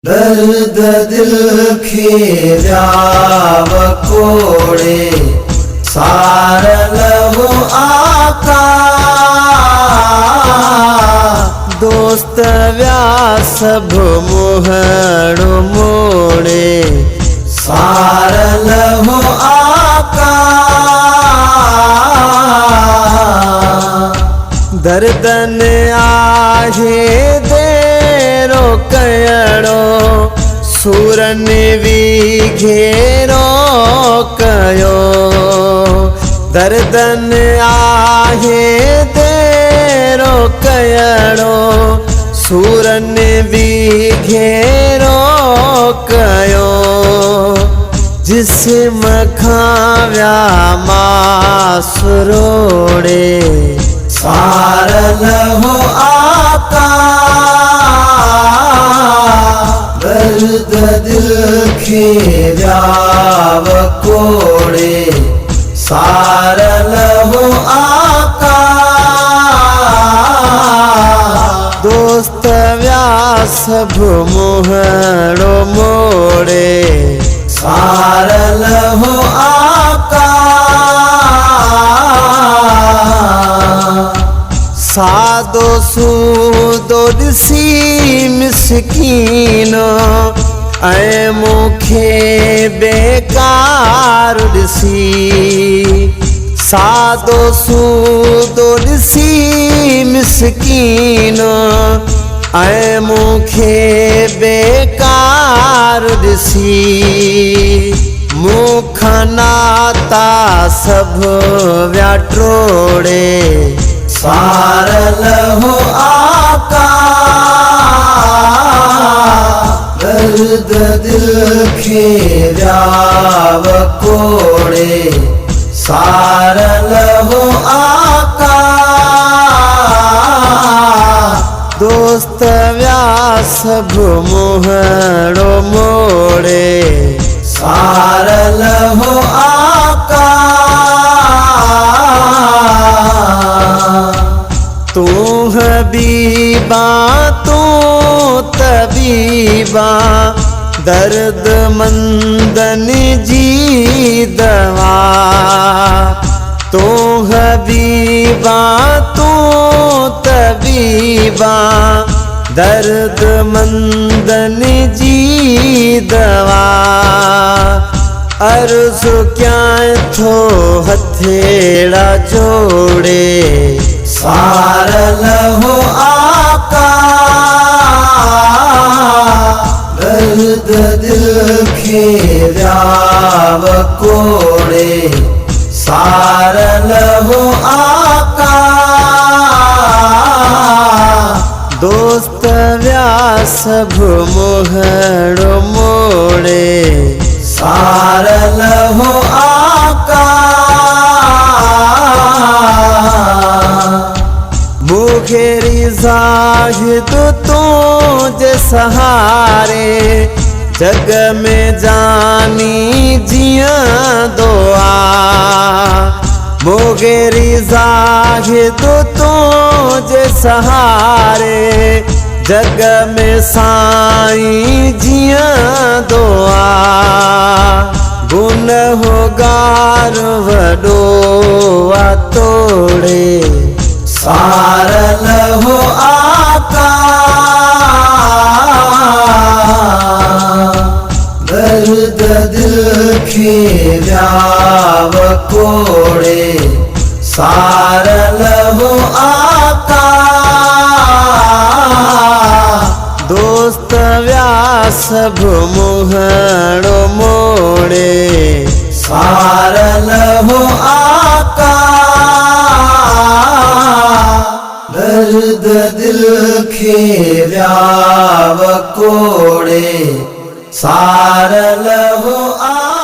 दर्द दिल खीराव कोड़े सारलहु आका दोस्त व्यासभ मुहणु मोड़े सारलहु आका दर्दन आहे देरो कयड़ो सूरन विघेरो कयो दर्दन आहे देरो कयड़ो सूरन विघेरो कयो जिस्म खाव्या मासुरोड़े सारलहु आका दर्द दिल खीराव कोड़े सारलहु आका दोस्त व्यासभ मुहणु मोड़े सारलहु आका सादो सूदो ॾिसी मिसकीनो ऐं मूंखे बेकार ॾिसी सादो सूदो ॾिसी मिसकीनो ऐं मूंखे बेकार ॾिसी मूंखां नाता सभु विया टोड़े सारलहु आका दर्द दिल खीराव कोड़े सारलहु आका दोस्त व्यासभ मुहणु मोड़े सारलहु आका तू हबीबा तू तबीबा दर्द मंदन जी दवा तू हबीबा तू तबीबा दर्द मंदन जी दवा अर्ज़ क्या थो हथेड़ा जोड़े सारलहु आका दर्द दिल खीराव कोड़े सारलहु आका दोस्त व्यासभ मुहणु मोड़े सारलहु आका मुखेरी ज़ाहिद तुझे सहारे जग में जानी जियंदो आ मुखेरी ज़ाहिद तुझे सहारे जग में साईं जियंदो आ गुनहगार वॾो आ तोड़े सारलहु आका दर्द दिल खीराव कोड़े सारलहु आका दोस्त व्यासभ मुहणु मोड़े सारलहु आका दर्द दिल खीराव कोड़े सारलहु आका।